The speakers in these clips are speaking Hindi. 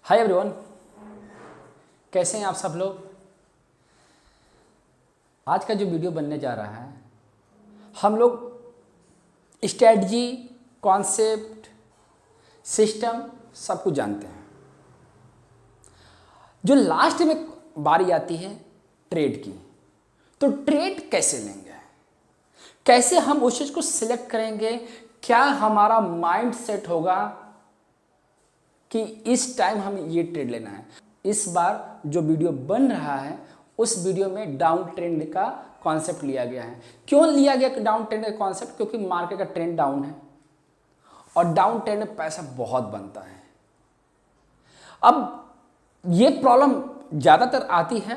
हाय एवरीवन, कैसे हैं आप सब लोग। आज का जो वीडियो बनने जा रहा है, हम लोग स्ट्रैटेजी, कॉन्सेप्ट, सिस्टम सब कुछ जानते हैं। जो लास्ट में बारी आती है ट्रेड की, तो ट्रेड कैसे लेंगे, कैसे हम उस चीज़ को सिलेक्ट करेंगे, क्या हमारा माइंड सेट होगा कि इस टाइम हम ये ट्रेड लेना है। इस बार जो वीडियो बन रहा है उस वीडियो में डाउन ट्रेंड का कॉन्सेप्ट लिया गया है। क्यों लिया गया डाउन ट्रेंड का कॉन्सेप्ट? क्योंकि मार्केट का ट्रेंड डाउन है और डाउन ट्रेंड में पैसा बहुत बनता है। अब ये प्रॉब्लम ज़्यादातर आती है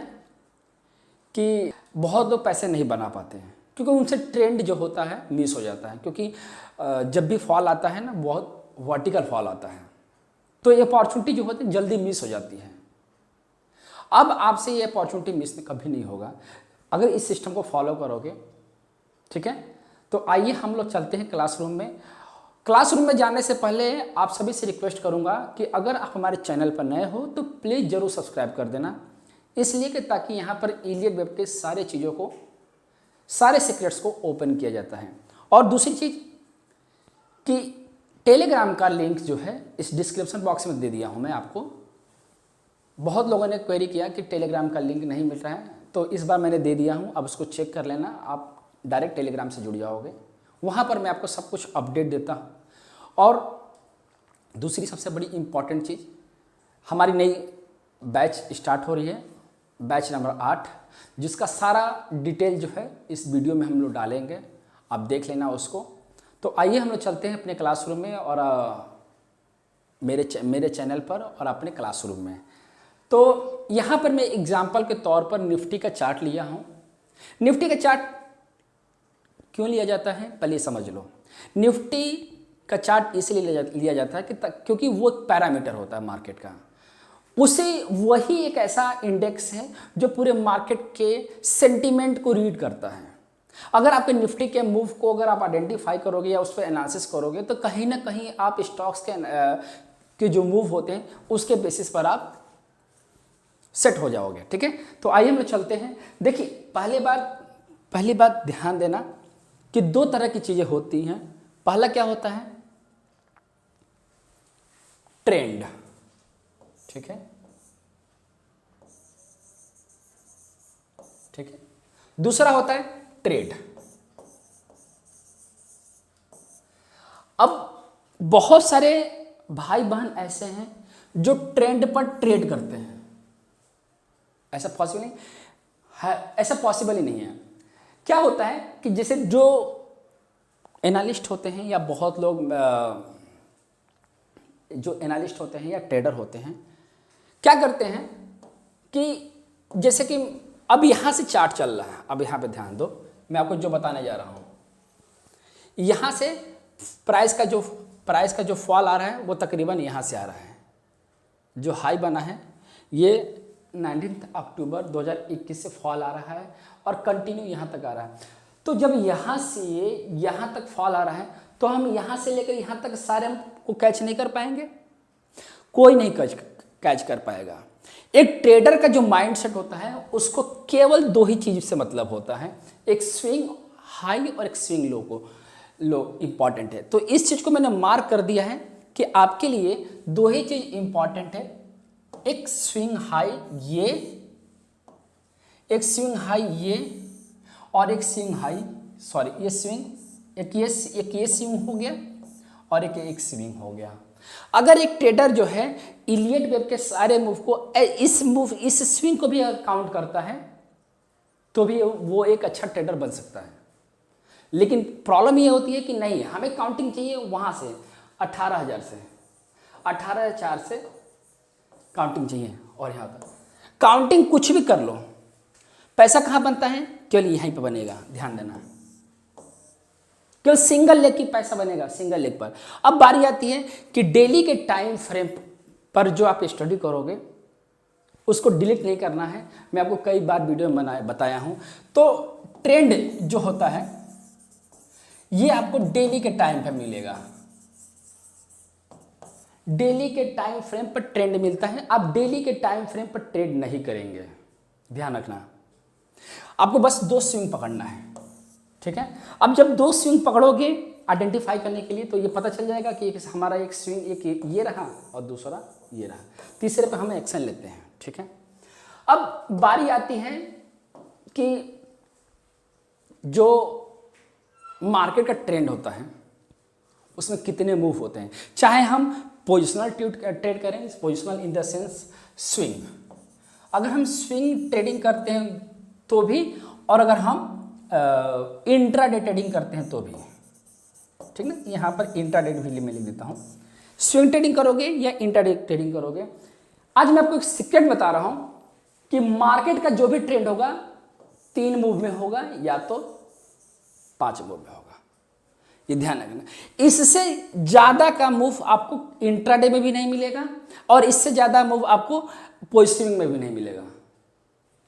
कि बहुत लोग पैसे नहीं बना पाते हैं क्योंकि उनसे ट्रेंड जो होता है मिस हो जाता है। क्योंकि जब भी फॉल आता है ना, बहुत वर्टिकल फॉल आता है, तो ये अपॉर्चुनिटी जो होती है जल्दी मिस हो जाती है। अब आपसे ये अपॉर्चुनिटी मिस कभी नहीं होगा अगर इस सिस्टम को फॉलो करोगे, ठीक है। तो आइए हम लोग चलते हैं क्लासरूम में। क्लासरूम में जाने से पहले आप सभी से रिक्वेस्ट करूंगा कि अगर आप हमारे चैनल पर नए हो तो प्लीज़ ज़रूर सब्सक्राइब कर देना, इसलिए कि ताकि यहाँ पर इलियट वेब के सारे चीज़ों को, सारे सीक्रेट्स को ओपन किया जाता है। और दूसरी चीज़ कि टेलीग्राम का लिंक जो है इस डिस्क्रिप्शन बॉक्स में दे दिया हूँ मैं आपको। बहुत लोगों ने क्वेरी किया कि टेलीग्राम का लिंक नहीं मिल रहा है, तो इस बार मैंने दे दिया हूँ। अब उसको चेक कर लेना, आप डायरेक्ट टेलीग्राम से जुड़ जाओगे। वहाँ पर मैं आपको सब कुछ अपडेट देता हूँ। और दूसरी सबसे बड़ी इम्पॉर्टेंट चीज़, हमारी नई बैच स्टार्ट हो रही है, बैच नंबर 8, जिसका सारा डिटेल जो है इस वीडियो में हम लोग डालेंगे, आप देख लेना उसको। तो आइए हम लोग चलते हैं अपने क्लासरूम में और मेरे चैनल पर और अपने क्लासरूम में। तो यहाँ पर मैं एग्जांपल के तौर पर निफ्टी का चार्ट लिया हूँ। निफ्टी का चार्ट क्यों लिया जाता है पहले ये समझ लो। निफ्टी का चार्ट इसलिए लिया जाता है कि क्योंकि वो एक पैरामीटर होता है मार्केट का। उसे वही एक ऐसा इंडेक्स है जो पूरे मार्केट के सेंटीमेंट को रीड करता है। अगर आपके निफ्टी के मूव को अगर आप आइडेंटिफाई करोगे या उस पर एनालिसिस करोगे तो कहीं ना कहीं आप स्टॉक्स के जो मूव होते हैं उसके बेसिस पर आप सेट हो जाओगे, ठीक है। तो आइए हम लोग चलते हैं। देखिए, पहली बात ध्यान देना कि दो तरह की चीज़ें होती हैं। पहला क्या होता है? ट्रेंड, ठीक है, ठीक है। दूसरा होता है ट्रेड। अब बहुत सारे भाई बहन ऐसे हैं जो ट्रेंड पर ट्रेड करते हैं। ऐसा पॉसिबल नहीं है, ऐसा पॉसिबल ही नहीं है। क्या होता है कि जैसे जो एनालिस्ट होते हैं या बहुत लोग जो एनालिस्ट होते हैं या ट्रेडर होते हैं, क्या करते हैं कि जैसे कि अब यहाँ से चार्ट चल रहा है, अब यहाँ पे ध्यान दो, मैं आपको जो बताने जा रहा हूँ। यहाँ से प्राइस का जो फॉल आ रहा है वो तकरीबन यहाँ से आ रहा है। जो हाई बना है ये 19 अक्टूबर 2021 से फॉल आ रहा है और कंटिन्यू यहाँ तक आ रहा है। तो जब यहाँ से यहाँ तक फॉल आ रहा है तो हम यहाँ से लेकर यहाँ तक सारे को कैच नहीं कर पाएंगे, कोई नहीं कैच कर पाएगा। एक ट्रेडर का जो माइंडसेट होता है उसको केवल दो ही चीज से मतलब होता है, एक स्विंग हाई और एक स्विंग लो इंपॉर्टेंट है। तो इस चीज को मैंने मार्क कर दिया है कि आपके लिए दो ही चीज इंपॉर्टेंट है, एक स्विंग हाई ये, एक स्विंग हाई ये और एक स्विंग हाई, सॉरी ये स्विंग, एक ये स्विंग हो गया और एक स्विंग हो गया। अगर एक ट्रेडर जो है इलियट वेब के सारे मूव को इस स्विंग को भी काउंट करता है तो भी वो एक अच्छा ट्रेडर बन सकता है। लेकिन प्रॉब्लम ये होती है कि नहीं, हमें काउंटिंग चाहिए वहां से 18,000 से 18,004 से काउंटिंग चाहिए और यहाँ तक काउंटिंग कुछ भी कर लो, पैसा कहाँ बनता है? केवल यहीं पे बनेगा, ध्यान देना। केवल सिंगल लेग की पैसा बनेगा, सिंगल लेग पर। अब बारी आती है कि डेली के टाइम फ्रेम पर जो आप स्टडी करोगे उसको डिलीट नहीं करना है। मैं आपको कई बार वीडियो में बताया हूं। तो ट्रेंड जो होता है ये आपको डेली के टाइम पे मिलेगा। डेली के टाइम फ्रेम पर ट्रेंड मिलता है। आप डेली के टाइम फ्रेम पर ट्रेड नहीं करेंगे, ध्यान रखना। आपको बस 2 स्विंग पकड़ना है, ठीक है। अब जब 2 स्विंग पकड़ोगे आइडेंटिफाई करने के लिए, तो ये पता चल जाएगा कि हमारा एक स्विंग एक ये रहा और दूसरा ये रहा, तीसरे पे हम एक्शन लेते हैं, ठीक है। अब बारी आती है कि जो मार्केट का ट्रेंड होता है उसमें कितने मूव होते हैं। चाहे हम पोजिशनल ट्रेड करें, positional in the sense swing, अगर हम स्विंग ट्रेडिंग करते हैं तो भी, और अगर हम इंट्राडे ट्रेडिंग करते हैं तो भी, ठीक ना। यहाँ पर इंट्राडे भी मैं लिख देता हूँ। स्विंग ट्रेडिंग करोगे या इंट्राडे ट्रेडिंग करोगे, आज मैं आपको एक सीक्रेट बता रहा हूँ कि मार्केट का जो भी ट्रेंड होगा 3 मूव में होगा या तो 5 मूव में होगा, ये ध्यान रखना। इससे ज़्यादा का मूव आपको इंट्राडे में भी नहीं मिलेगा और इससे ज़्यादा मूव आपको पोजिशनिंग में भी नहीं मिलेगा।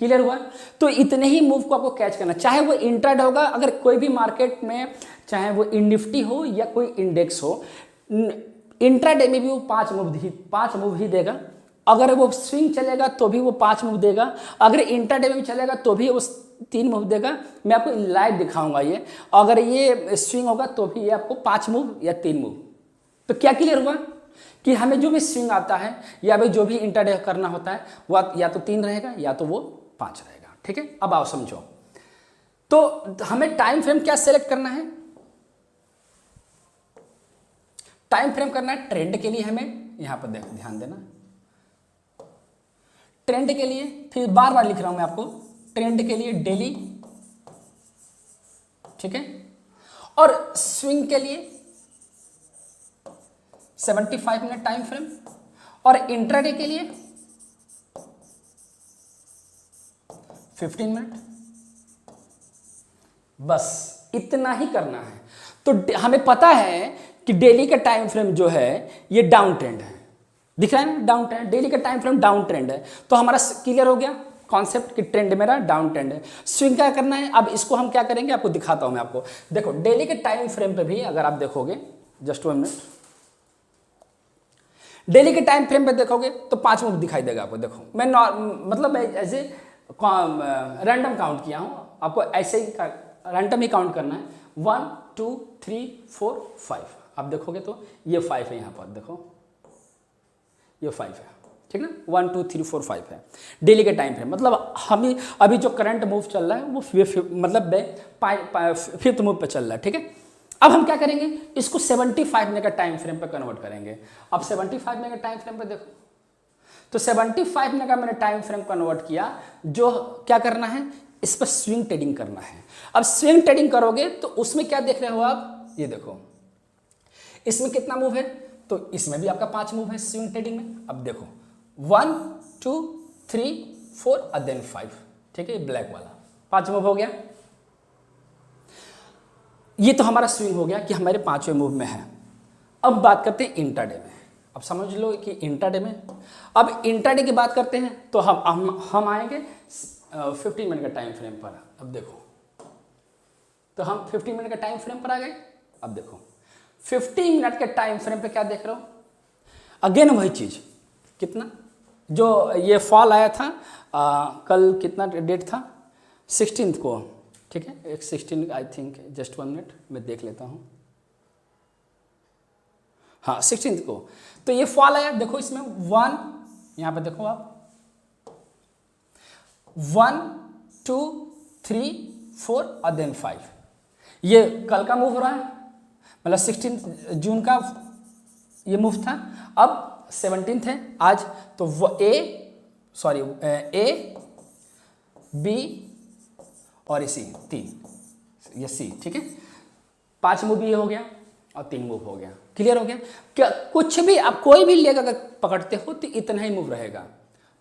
क्लियर हुआ? तो इतने ही मूव को आपको कैच करना, चाहे वो इंट्राडे होगा, अगर कोई भी मार्केट में, चाहे वो निफ्टी हो या कोई इंडेक्स हो, इंट्राडे में भी वो 5 मूव ही देगा। अगर वो स्विंग चलेगा तो भी वो 5 मूव देगा, अगर इंट्राडे में भी चलेगा तो भी वो 3 मूव देगा। मैं आपको लाइव दिखाऊंगा ये, अगर ये स्विंग होगा तो भी ये आपको 5 मूव या 3 मूव। तो क्या क्लियर हुआ कि हमें जो भी स्विंग आता है या भाई जो भी इंट्राडे करना होता है वो या तो 3 रहेगा या तो वो 5 रहेगा, ठीक है। अब आओ समझो, तो हमें टाइम फ्रेम क्या सेलेक्ट करना है? टाइम फ्रेम करना है ट्रेंड के लिए, हमें यहां पर ध्यान देना, ट्रेंड के लिए, फिर बार बार लिख रहा हूं मैं आपको, ट्रेंड के लिए डेली, ठीक है, और स्विंग के लिए 75 मिनट टाइम फ्रेम, और इंट्राडे के लिए 15 मिनट। बस इतना ही करना है। तो हमें पता है कि डेली का टाइम फ्रेम जो है ये डाउन ट्रेंड है, दिख रहा है ना, डाउन ट्रेंड, डेली का टाइम फ्रेम डाउन ट्रेंड है। तो हमारा क्लियर हो गया कॉन्सेप्ट कि ट्रेंड मेरा डाउन ट्रेंड है। स्विंग क्या करना है, अब इसको हम क्या करेंगे आपको दिखाता हूं मैं आपको। देखो डेली के टाइम फ्रेम पे भी अगर आप देखोगे, जस्ट 1 मिनट, डेली के टाइम फ्रेम पे देखोगे तो 5 मूव दिखाई देगा आपको। देखो मैं मतलब मैं ऐसे रैंडम काउंट किया हूं, आपको ऐसे ही रैंडम ही काउंट करना है। 1 2 3 4 5, आप देखोगे तो ये 5 है, यहाँ पर देखो ये 5 है, ठीक ना। 1 2 3 4 5 है डेली के टाइम फ्रेम। मतलब हमें अभी जो करंट मूव चल रहा है वो मतलब 5th मूव पे चल रहा है, ठीक है। अब हम क्या करेंगे, इसको 75 मिनट का टाइम फ्रेम पे कन्वर्ट करेंगे। अब 75 मिनट का टाइम फ्रेम पे देखो, तो 75 मिनट का मैंने टाइम फ्रेम कन्वर्ट किया। जो क्या करना है, इस पर स्विंग ट्रेडिंग करना है। अब स्विंग ट्रेडिंग करोगे तो उसमें क्या देख रहे हो आप, ये देखो इसमें कितना मूव है, तो इसमें भी आपका 5 मूव है स्विंग ट्रेडिंग में। अब देखो 1 2 3 4 और देन 5, ठीक है, ब्लैक वाला 5 मूव हो गया। ये तो हमारा स्विंग हो गया कि हमारे 5वें मूव में है। अब बात करते हैं इंट्राडे में। अब समझ लो कि इंट्राडे में, अब इंट्राडे की बात करते हैं तो हम आएंगे 15 मिनट का टाइम फ्रेम पर। अब देखो तो हम 15 मिनट का टाइम फ्रेम पर आ गए। अब देखो 15 मिनट के टाइम फ्रेम पे क्या देख रहे हो, अगेन वही चीज, कितना जो ये फॉल आया था कल, कितना डेट था, 16 को, ठीक है, एक 16 आई थिंक, जस्ट 1 मिनट मैं देख लेता हूँ, हाँ 16 को। तो ये फॉल आया, देखो इसमें 1, यहाँ पे देखो आप 1 2 3 4 और देन 5, ये कल का मूव हो रहा है, मतलब 16 जून का ये मूव था। अब 17 है आज, तो वो ए बी और सी 3, ये सी, ठीक है, 5 मूव ये हो गया और 3 मूव हो गया। क्लियर हो गया? क्या कुछ भी आप कोई भी लेग अगर पकड़ते हो तो इतना ही मूव रहेगा,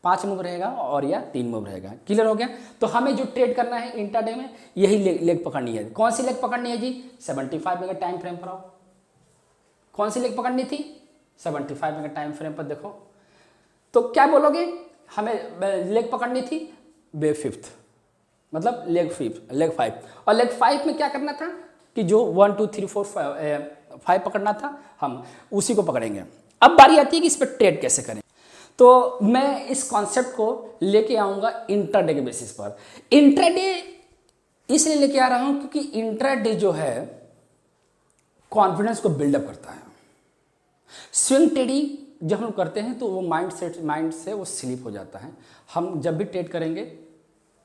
5 मूव रहेगा और या 3 मूव रहेगा। क्लियर हो गया? तो हमें जो ट्रेड करना है इंट्राडे में, यही लेग पकड़नी है। कौन सी लेग पकड़नी है जी? 75 मिनट टाइम फ्रेम पर आओ। कौन सी लेग पकड़नी थी? 75 मिनट टाइम फ्रेम पर देखो। तो क्या बोलोगे? हमें लेग पकड़नी थी फिफ्थ, मतलब लेग 5, और लेग 5 में क्या करना था कि जो 1 2 3 4 5 पकड़ना था, हम उसी को पकड़ेंगे। अब बारी आती है कि इस पर ट्रेड कैसे करें। तो मैं इस कॉन्सेप्ट को लेके आऊंगा इंट्राडे के बेसिस पर। इंट्राडे इसलिए लेके आ रहा हूं क्योंकि इंट्राडे जो है कॉन्फिडेंस को बिल्डअप करता है। स्विंग ट्रेडिंग जब हम करते हैं तो वो माइंड से वो स्लिप हो जाता है। हम जब भी ट्रेड करेंगे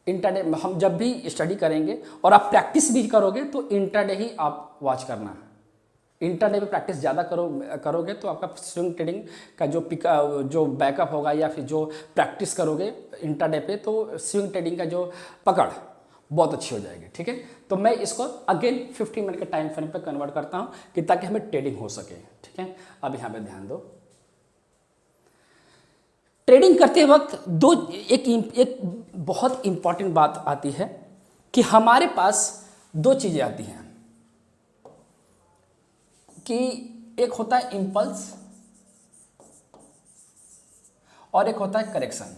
इंट्राडे, हम जब भी स्टडी करेंगे और आप प्रैक्टिस भी करोगे तो इंट्राडे ही आप वॉच करना है। इंट्राडे पे प्रैक्टिस ज़्यादा करोगे तो आपका स्विंग ट्रेडिंग का जो बैकअप होगा या फिर जो प्रैक्टिस करोगे इंट्राडे पे तो स्विंग ट्रेडिंग का जो पकड़ बहुत अच्छी हो जाएगी। ठीक है, तो मैं इसको अगेन 15 मिनट के टाइम फ्रेम पे कन्वर्ट करता हूँ कि ताकि हमें ट्रेडिंग हो सके। ठीक है, अब यहाँ पे ध्यान दो। ट्रेडिंग करते वक्त एक बहुत इंपॉर्टेंट बात आती है कि हमारे पास दो चीज़ें आती हैं कि एक होता है इंपल्स और एक होता है करेक्शन।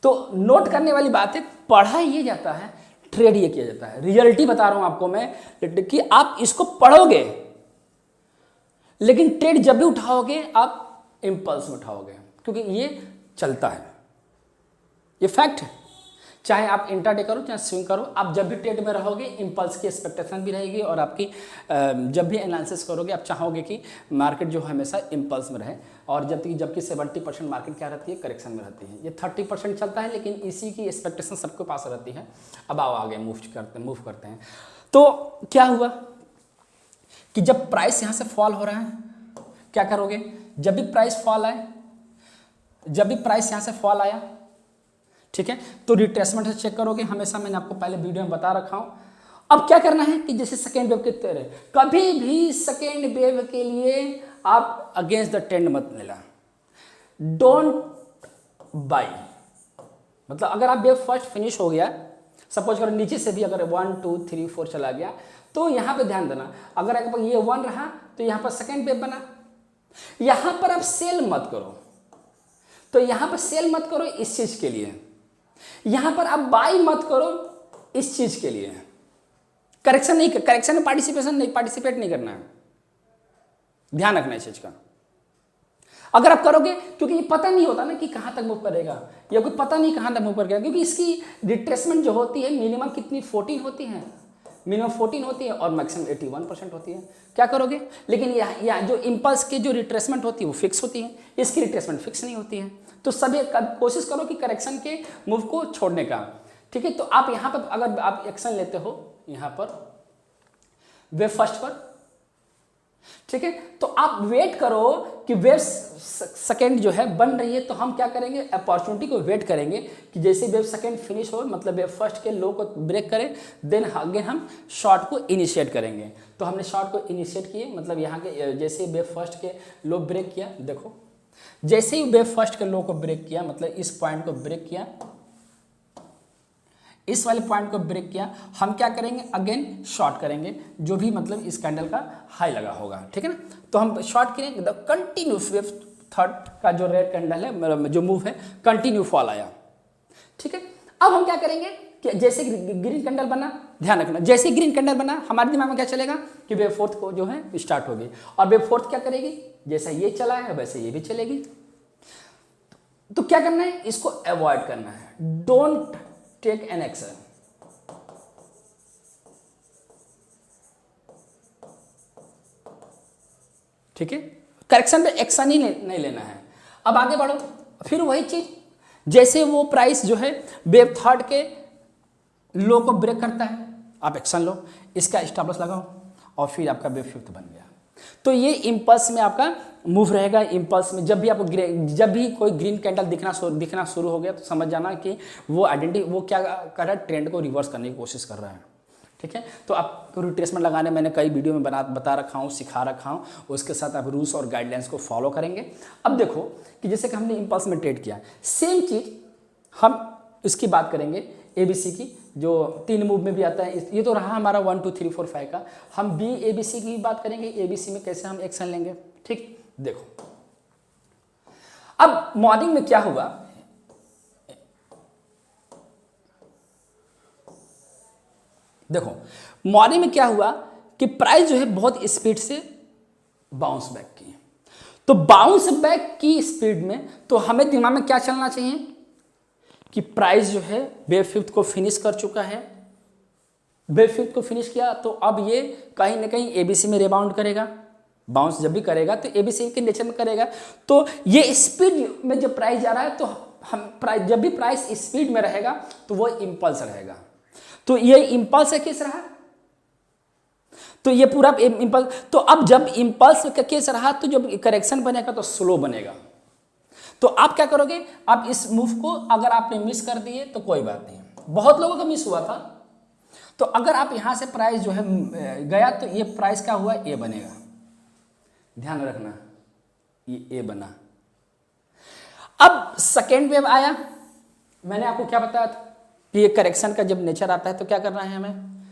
तो नोट करने वाली बात है, पढ़ा ये जाता है, ट्रेड ये किया जाता है। रियलिटी बता रहा हूं आपको मैं कि आप इसको पढ़ोगे लेकिन ट्रेड जब भी उठाओगे आप इंपल्स में उठाओगे क्योंकि ये चलता है, ये फैक्ट है। चाहे आप इंट्राडे करो चाहे स्विंग करो, आप जब भी ट्रेड में रहोगे इंपल्स की एक्सपेक्टेशन भी रहेगी और आपकी जब भी एनालिसिस करोगे आप चाहोगे कि मार्केट जो हमेशा इंपल्स में रहे। और जबकि 70% मार्केट क्या रहती है, करेक्शन में रहती है। ये 30% चलता है लेकिन इसी की एक्सपेक्टेशन सबके पास रहती है। अब आओ आगे मूव करते हैं। तो क्या हुआ कि जब प्राइस यहाँ से फॉल हो रहा है क्या करोगे, जब भी प्राइस यहाँ से फॉल आया, ठीक है, तो रिट्रेसमेंट से चेक करोगे। हमेशा मैंने आपको पहले वीडियो में बता रखा हूं। अब क्या करना है कि जैसे सेकेंड वेव के तरह कभी भी सेकेंड वेव के लिए आप अगेंस्ट द ट्रेंड मत लेना, डोंट बाई। मतलब अगर आप वेव फर्स्ट फिनिश हो गया, सपोज करो नीचे से भी अगर 1 2 3 4 चला गया तो यहां पे ध्यान देना, अगर आपके पास ये 1 रहा तो यहां पर सेकेंड वेव बना, यहां पर आप सेल मत करो। तो यहां पर सेल मत करो इस चीज के लिए, यहां पर आप बाई मत करो इस चीज के लिए। करेक्शन में पार्टिसिपेट नहीं करना है, ध्यान रखना इस चीज का। अगर आप करोगे, क्योंकि ये पता नहीं होता ना कि कहां तक मूव करेगा, या कोई पता नहीं कहां तक मूव करेगा, क्योंकि इसकी रिट्रेसमेंट जो होती है मिनिमम कितनी 14 होती है, मिनिमम 14 होती है और मैक्सिमम 81% होती है। क्या करोगे, लेकिन यहाँ जो इंपल्स की जो रिट्रेसमेंट होती है वो फिक्स होती है, इसकी रिट्रेसमेंट फिक्स नहीं होती है। तो सभी कोशिश करो कि करेक्शन के मूव को छोड़ने का। ठीक है, तो आप यहाँ पर अगर आप एक्शन लेते हो यहाँ पर वेव फर्स्ट पर, ठीक है, तो आप वेट करो कि वेव सेकेंड जो है बन रही है, तो हम क्या करेंगे, अपॉर्चुनिटी को वेट करेंगे कि जैसे वेव सेकेंड फिनिश हो, मतलब वेव फर्स्ट के लो को ब्रेक करें, देन आगे हम शॉर्ट को इनिशिएट करेंगे। तो हमने शॉर्ट को इनिशिएट किए, मतलब यहाँ के जैसे वेव फर्स्ट के लो ब्रेक किया, देखो जैसे ही वेव फर्स्ट के लो को ब्रेक किया, मतलब इस पॉइंट को ब्रेक किया, इस वाले पॉइंट को ब्रेक किया, हम क्या करेंगे, अगेन शॉर्ट करेंगे जो भी मतलब इस कैंडल का हाई लगा होगा। ठीक है ना, तो हम शॉर्ट करेंगे, कंटिन्यूस वेव थर्ड का जो रेड कैंडल है, जो मूव है, कंटिन्यू फॉल आया। ठीक है, अब हम क्या करेंगे कि जैसे ग्रीन कैंडल बना, ध्यान रखना, जैसे ग्रीन कैंडल बना हमारे दिमाग में क्या चलेगा कि वेव फोर्थ को जो है स्टार्ट होगी, और वेव फोर्थ क्या करेगी, जैसा ये चला है वैसे ये भी चलेगी। तो क्या करना है, इसको अवॉइड करना है, डोंट टेक एन एक्शन। ठीक है, करेक्शन पे एक्शन ही नहीं लेना है। अब आगे बढ़ो, फिर वही चीज, जैसे वो प्राइस जो है वेव थर्ड के लो को ब्रेक करता है, आप एक्शन लो, इसका स्टॉप लॉस लगाओ, और फिर आपका वेव फिफ्थ बन गया। तो ये इंपल्स में आपका मूव रहेगा। इंपल्स में जब भी कोई ग्रीन कैंडल दिखना शुरू हो गया तो समझ जाना कि वो क्या कर रहा है, ट्रेंड को रिवर्स करने की कोशिश कर रहा है। ठीक है, तो आपको रिट्रेसमेंट लगाने मैंने कई वीडियो में बता रखा हूँ, सिखा रखा हूँ, उसके साथ आप रूल्स और गाइडलाइंस को फॉलो करेंगे। अब देखो कि जैसे कि हमने इंपल्स में ट्रेड किया, सेम चीज़ हम इसकी बात करेंगे ABC की, जो 3 मूव में भी आता है। ये तो रहा हमारा 1 2 3 4 5 का। हम ABC की बात करेंगे, ABC में कैसे हम एक्शन लेंगे। ठीक, देखो अब मॉर्निंग में क्या हुआ, देखो मॉर्निंग में क्या हुआ कि प्राइस जो है बहुत स्पीड से बाउंस बैक की। तो बाउंस बैक की स्पीड में तो हमें दिमाग में क्या चलना चाहिए कि प्राइस जो है वेव फिफ्थ को फिनिश कर चुका है। वेव फिफ्थ को फिनिश किया तो अब ये कहीं ना कहीं एबीसी में रिबाउंड करेगा। बाउंस जब भी करेगा तो एबीसी के नेचर में करेगा। तो ये स्पीड में जब प्राइस जा रहा है तो हम प्राइस जब भी प्राइस स्पीड में रहेगा तो वो इंपल्स रहेगा। तो ये इंपल्स है केस रहा, तो ये पूरा इंपल्स। तो अब जब इंपल्स का केस रहा तो जब करेक्शन बनेगा तो स्लो बनेगा। तो आप क्या करोगे, आप इस मूव को अगर आपने मिस कर दिए तो कोई बात नहीं, बहुत लोगों का मिस हुआ था। तो अगर आप यहां से प्राइस जो है गया तो ये प्राइस क्या हुआ, ए बनेगा, ध्यान रखना ये ए बना। अब सेकेंड वेव आया, मैंने आपको क्या बताया था कि ये करेक्शन का जब नेचर आता है तो क्या करना है, हमें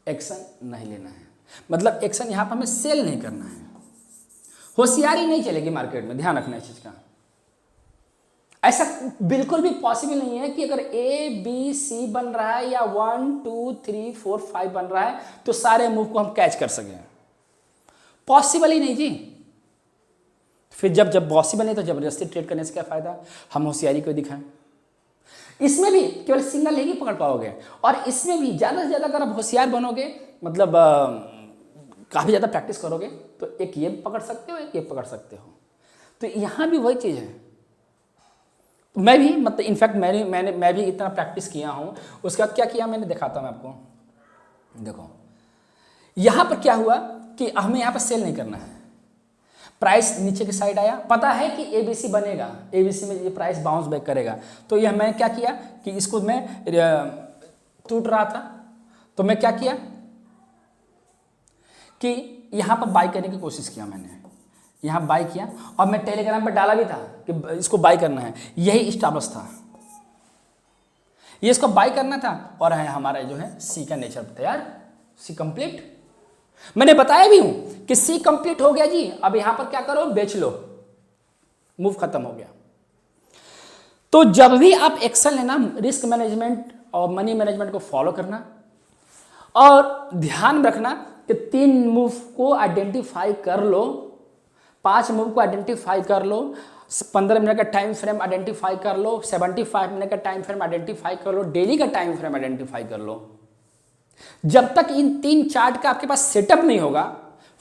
एक्शन नहीं लेना है। मतलब एक्शन यहां पर हमें सेल नहीं करना है, होशियारी नहीं चलेगी मार्केट में, ध्यान रखना इस चीज का। ऐसा बिल्कुल भी पॉसिबल नहीं है कि अगर ए बी सी बन रहा है या 1 2 3 4 5 बन रहा है तो सारे मूव को हम कैच कर सकें, पॉसिबल ही नहीं जी। फिर जब पॉसिबल नहीं तो जबरदस्ती ट्रेड करने से क्या फायदा, हम होशियारी को दिखाएं। इसमें भी केवल सिंगल लेग ही पकड़ पाओगे, और इसमें भी ज़्यादा से ज़्यादा अगर आप होशियार बनोगे, मतलब काफ़ी ज़्यादा प्रैक्टिस करोगे तो एक ये पकड़ सकते हो, एक ये पकड़ सकते हो। तो यहाँ भी वही चीज़ है। मैं भी मतलब इनफैक्ट मैं भी इतना प्रैक्टिस किया हूँ। उसके बाद क्या किया मैंने, दिखाता हूँ आपको। देखो यहाँ पर क्या हुआ कि हमें यहाँ पर सेल नहीं करना है। प्राइस नीचे की साइड आया, पता है कि एबीसी बनेगा, एबीसी में ये प्राइस बाउंस बैक करेगा। तो यह मैं क्या किया कि इसको मैं टूट रहा था तो मैं क्या किया कि यहाँ पर बाई करने की कोशिश किया, मैंने यहाँ बाई किया और मैं टेलीग्राम पर डाला भी था कि इसको बाई करना है। यही स्टॉप था, ये इसको बाई करना था। और है हमारा जो है सी का नेचर तैयार, सी कंप्लीट। मैंने बताया भी हूं कि सी कंप्लीट हो गया जी, अब यहां पर क्या करो, बेच लो, मूव खत्म हो गया। तो जब भी आप एक्शन लेना, रिस्क मैनेजमेंट और मनी मैनेजमेंट को फॉलो करना, और ध्यान रखना कि 3 मूव को आइडेंटिफाई कर लो, 5 मूव को आइडेंटिफाई कर लो, 15 मिनट का टाइम फ्रेम आइडेंटिफाई कर लो, 75 मिनट का टाइम फ्रेम आइडेंटिफाई कर लो, डेली का टाइम फ्रेम आइडेंटिफाई कर लो। जब तक इन 3 चार्ट का आपके पास सेटअप नहीं होगा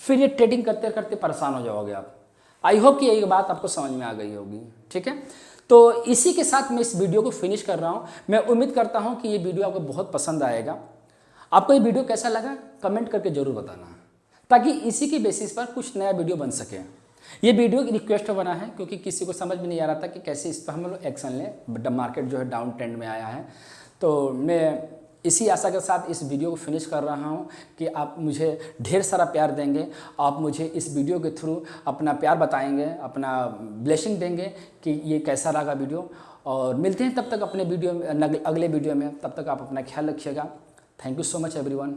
फिर ये ट्रेडिंग करते करते परेशान हो जाओगे आप। आई होप कि यही बात आपको समझ में आ गई होगी, ठीक है। तो इसी के साथ मैं इस वीडियो को फिनिश कर रहा हूँ। मैं उम्मीद करता हूँ कि ये वीडियो आपको बहुत पसंद आएगा। आपको ये वीडियो कैसा लगा कमेंट करके जरूर बताना, ताकि इसी की बेसिस पर कुछ नया वीडियो बन सके। ये वीडियो रिक्वेस्ट बना है क्योंकि किसी को समझ में नहीं आ रहा था कि कैसे इस पर हम लोग एक्शन लें। मार्केट जो है डाउन ट्रेंड में आया है, तो मैं इसी आशा के साथ इस वीडियो को फिनिश कर रहा हूं कि आप मुझे ढेर सारा प्यार देंगे, आप मुझे इस वीडियो के थ्रू अपना प्यार बताएंगे, अपना ब्लेसिंग देंगे कि ये कैसा लगा वीडियो। और मिलते हैं तब तक अपने वीडियो में, अगले वीडियो में। तब तक आप अपना ख्याल रखिएगा। Thank you so much everyone.